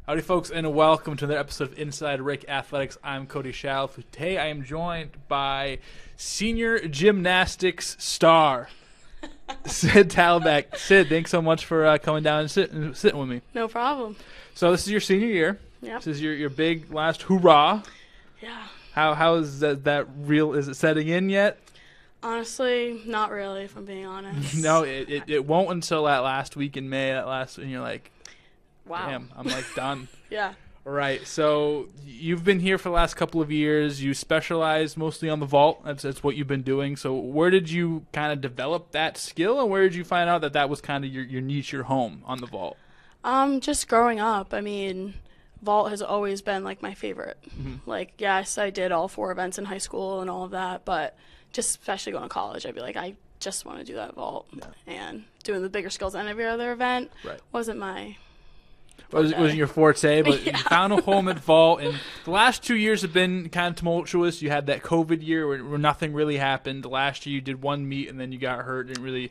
Howdy, folks, and welcome to another episode of Inside RIC Athletics. I'm Cody Chalifoux. Today, I am joined by Senior Gymnastics star, Sid Talabac. Sid, thanks so much for coming down and sitting with me. No problem. So this is your senior year. Yeah. This is your big last hoorah. Yeah. How is that real? Is it setting in yet? Honestly, not really, if I'm being honest. No, it won't until that last week in May. And you're like, wow. damn, I'm like done. Yeah. All right, so you've been here for the last couple of years. You specialize mostly on the vault. That's what you've been doing. So where did you kind of develop that skill, and where did you find out that was kind of your niche, your home on the vault? Just growing up, I mean, vault has always been, like, my favorite. Mm-hmm. Like, yes, I did all 4 events in high school and all of that, but just especially going to college, I'd be like, I just want to do that vault. Yeah. And doing the bigger skills than every other event wasn't my... wasn't your forte, but yeah. You found a home at vault, and the last 2 years have been kind of tumultuous. You had that COVID year where nothing really happened. Last year you did one meet, and then you got hurt, didn't really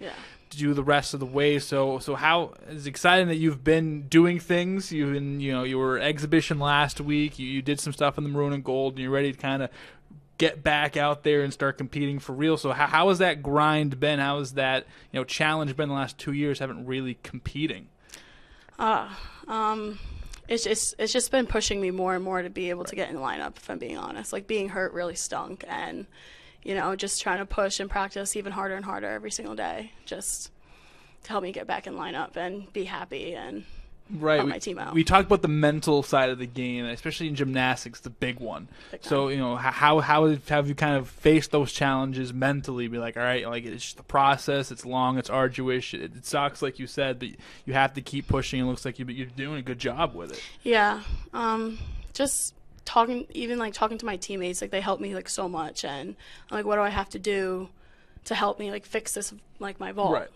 do the rest of the way. So how it's exciting that you've been doing things. You were exhibition last week. You did some stuff in the maroon and gold, and you're ready to kind of get back out there and start competing for real. So how has that grind been? How has that challenge been the last 2 years? Haven't really competing. It's just been pushing me more and more to be able to get in the lineup, if I'm being honest. Like, being hurt really stunk, and just trying to push and practice even harder and harder every single day, just to help me get back in lineup and be happy and help my team out. We talked about the mental side of the game, especially in gymnastics, the big one. So how have you kind of faced those challenges mentally? Be like, all right, like, it's just the process. It's long. It's arduous. It sucks, like you said, but you have to keep pushing. It looks like you're doing a good job with it. Yeah. Just talking to my teammates, like, they help me, like, so much, and I'm like, what do I have to do to help me, like, fix this, like, my vault? Right.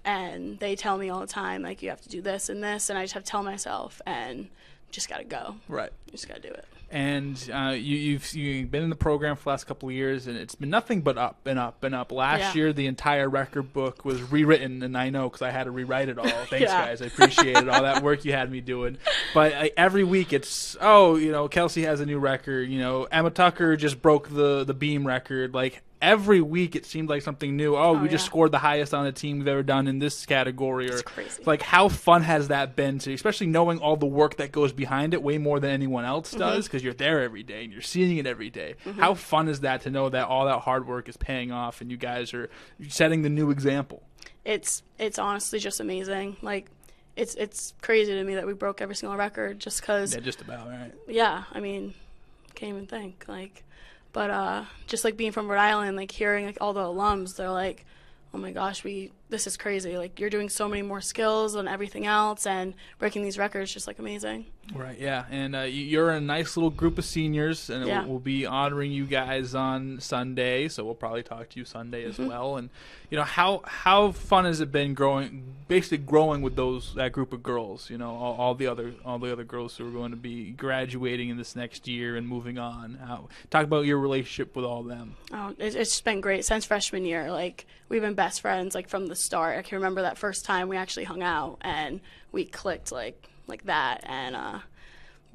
And they tell me all the time, like, you have to do this and this, and I just have to tell myself, and just got to go. Right. You just got to do it. And you've been in the program for the last couple of years, and it's been nothing but up and up and up. Last year, the entire record book was rewritten, and I know because I had to rewrite it all. Thanks, guys. I appreciated all that work you had me doing. But every week it's, Kelsey has a new record. Emma Tucker just broke the beam record. Like, every week it seemed like something new. We just scored the highest on a team we've ever done in this category. It's crazy. Like, how fun has that been to, especially knowing all the work that goes behind it way more than anyone else does, because you're there every day and you're seeing it every day. How fun is that to know that all that hard work is paying off and you guys are setting the new example? It's honestly just amazing. Like, it's crazy to me that we broke every single record just because. Yeah, just about, right? Yeah, I mean, can't even think. Like, but just, like, being from Rhode Island, like, hearing, like, all the alums, they're like, oh my gosh, this is crazy. Like, you're doing so many more skills than everything else, and breaking these records just, like, amazing. Right, yeah. And you're a nice little group of seniors, and we'll be honoring you guys on Sunday, so we'll probably talk to you Sunday as well. And how fun has it been growing with that group of girls? All the other girls who are going to be graduating in this next year and moving on. Talk about your relationship with all of them. Oh, it's just been great since freshman year. Like, we've been best friends, like, from the start. I can remember that first time we actually hung out and we clicked like that, and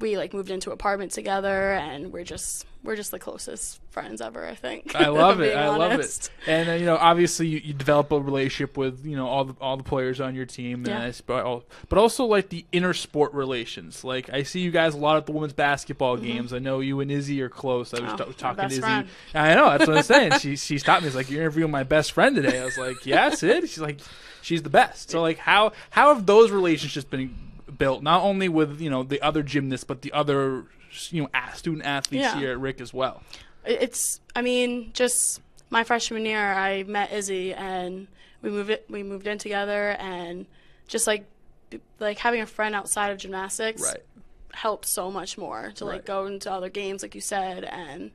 we, like, moved into an apartment together, and we're just the closest friends ever, I think. I love it. I love it. And obviously you develop a relationship with all the players on your team, but also, like, the inner sport relations. Like, I see you guys a lot at the women's basketball games. I know you and Izzy are close. I was talking to Izzy. Friend. I know, that's what I'm saying. She stopped me. She's like, "You're interviewing my best friend today." I was like, "Yeah, Sid." She's like, "She's the best." So, like, how have those relationships been built, not only with the other gymnasts, but the other student athletes here at RIC as well? Just my freshman year, I met Izzy, and we moved in together, and just like having a friend outside of gymnastics helps so much more to like go into other games, like you said, and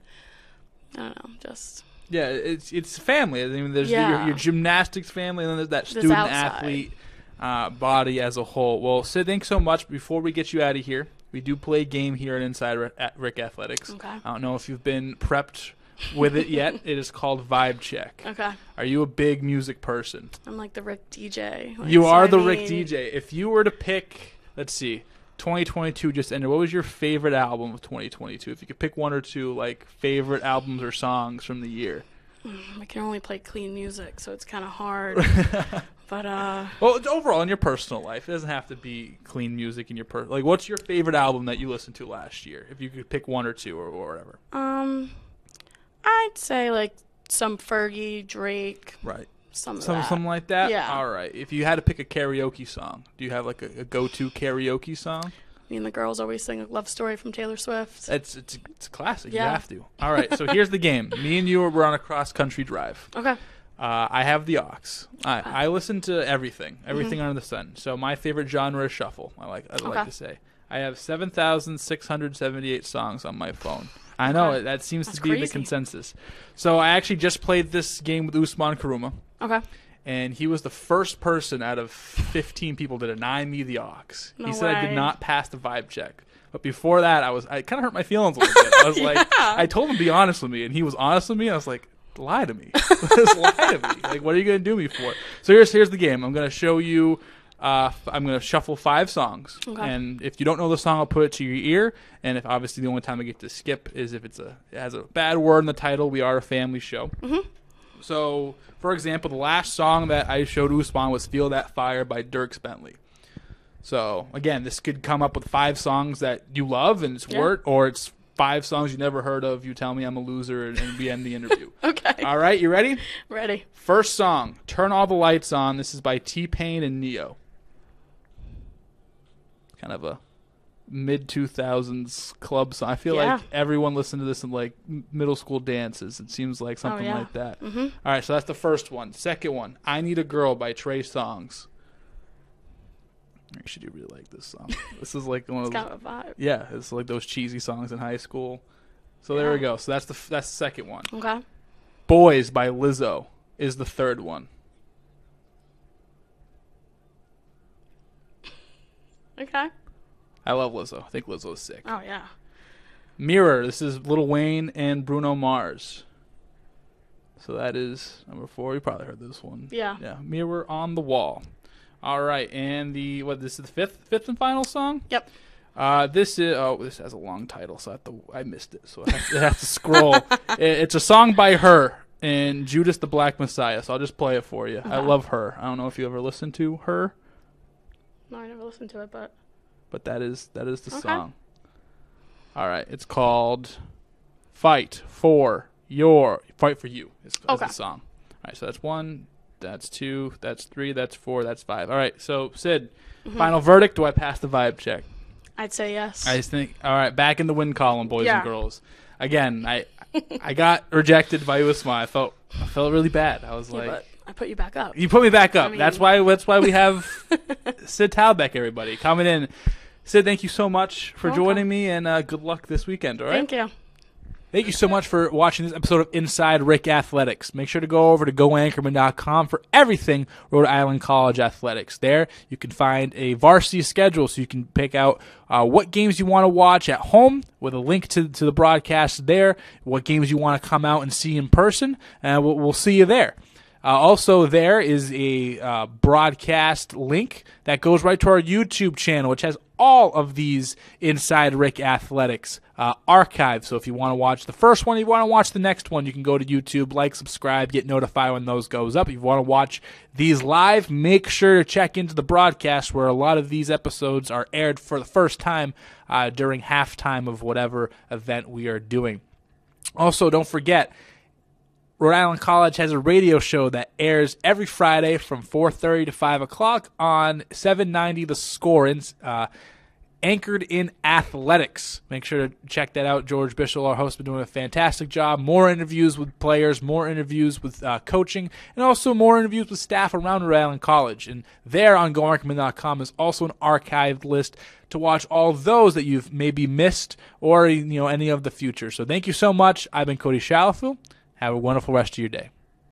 I don't know, just. Yeah, it's family. I mean, there's your gymnastics family, and then there's that student athlete body as a whole. Well, Sid, thanks so much. Before we get you out of here, we do play a game here at Inside RIC Athletics. Okay. I don't know if you've been prepped with it yet. It is called Vibe Check. Okay. Are you a big music person? I'm like the RIC DJ. You are the RIC DJ. If you were to pick, let's see, 2022 just ended. What was your favorite album of 2022? If you could pick one or two, like, favorite albums or songs from the year. I can only play clean music, so it's kind of hard. But well, overall in your personal life, it doesn't have to be clean music in your like. What's your favorite album that you listened to last year? If you could pick one or two or whatever. I'd say like some Fergie, Drake. Right. Something like that. Yeah. All right. If you had to pick a karaoke song, do you have like a go-to karaoke song? Me and the girls always sing a love story from Taylor Swift. It's a classic. Yeah. You have to. All right. So here's the game. Me and you were on a cross-country drive. Okay. I have the aux. I listen to everything under the sun. So my favorite genre is shuffle. I'd like to say. I have 7,678 songs on my phone. I know that seems to be crazy. The consensus. So I actually just played this game with Usman Karuma. Okay. And he was the first person out of 15 people to deny me the aux. No He said I way. did not pass the vibe check. But before that, I kind of hurt my feelings a little bit. I was like, I told him to be honest with me, and he was honest with me. I was like, lie to me. Just lie to me. Like, what are you going to do me for? So here's the game. I'm going to show you. I'm going to shuffle 5 songs. Okay. And if you don't know the song, I'll put it to your ear. And if obviously the only time I get to skip is if it has a bad word in the title. We are a family show. Mm-hmm. So, for example, the last song that I showed Usman was Feel That Fire by Dierks Bentley. So, again, this could come up with 5 songs that you love and it's word, or it's 5 songs you never heard of, you tell me I'm a loser, and we end the interview. Okay. All right, you ready? Ready. First song, Turn All the Lights On. This is by T-Pain and Neo. Kind of a mid-2000s club song. I feel like everyone listened to this in like middle school dances. It seems like something like that. Mm-hmm. All right, so that's the first one. Second one, I Need a Girl by Trey Songz. Actually, do really like this song. This is like one of those. It's got a vibe. Yeah, it's like those cheesy songs in high school. So there we go. So that's the second one. Okay. Boys by Lizzo is the third one. Okay. I love Lizzo. I think Lizzo is sick. Oh, yeah. Mirror. This is Lil Wayne and Bruno Mars. So that is number 4. You probably heard this one. Yeah. Yeah. Mirror on the Wall. All right. And this is the fifth and final song? Yep. This has a long title, so I missed it. So I have to scroll. It's a song by Her and Judas the Black Messiah. So I'll just play it for you. I love Her. I don't know if you ever listened to Her. No, I never listened to it, but that is the song. All right, it's called Fight for You. It's the song. All right, so that's 1, that's 2, that's 3, that's 4, that's 5. All right, so Sid, final verdict, do I pass the vibe check? I'd say yes. I think, all right, back in the win column, boys and girls. Again, I got rejected by Usman. I felt really bad. I was like, but I put you back up. You put me back up. I mean, that's why we have Sid Talabac, everybody, coming in. Sid, thank you so much for joining me, and good luck this weekend, all right? Thank you. Thank you so much for watching this episode of Inside RIC Athletics. Make sure to go over to goanchorman.com for everything Rhode Island College Athletics. There, you can find a varsity schedule so you can pick out what games you want to watch at home with a link to the broadcast there, what games you want to come out and see in person, and we'll see you there. Also, there is a broadcast link that goes right to our YouTube channel, which has all of these Inside RIC Athletics archived. So if you want to watch the first one, you want to watch the next one, you can go to YouTube, like, subscribe, get notified when those goes up. If you want to watch these live, make sure to check into the broadcast where a lot of these episodes are aired for the first time during halftime of whatever event we are doing. Also, don't forget, Rhode Island College has a radio show that airs every Friday from 4:30 to 5 o'clock on 790 The Score, anchored in athletics. Make sure to check that out. George Bishel, our host, has been doing a fantastic job. More interviews with players, more interviews with coaching, and also more interviews with staff around Rhode Island College. And there on goanchorman.com is also an archived list to watch all those that you've maybe missed or any of the future. So thank you so much. I've been Cody Chalifoux. Have a wonderful rest of your day.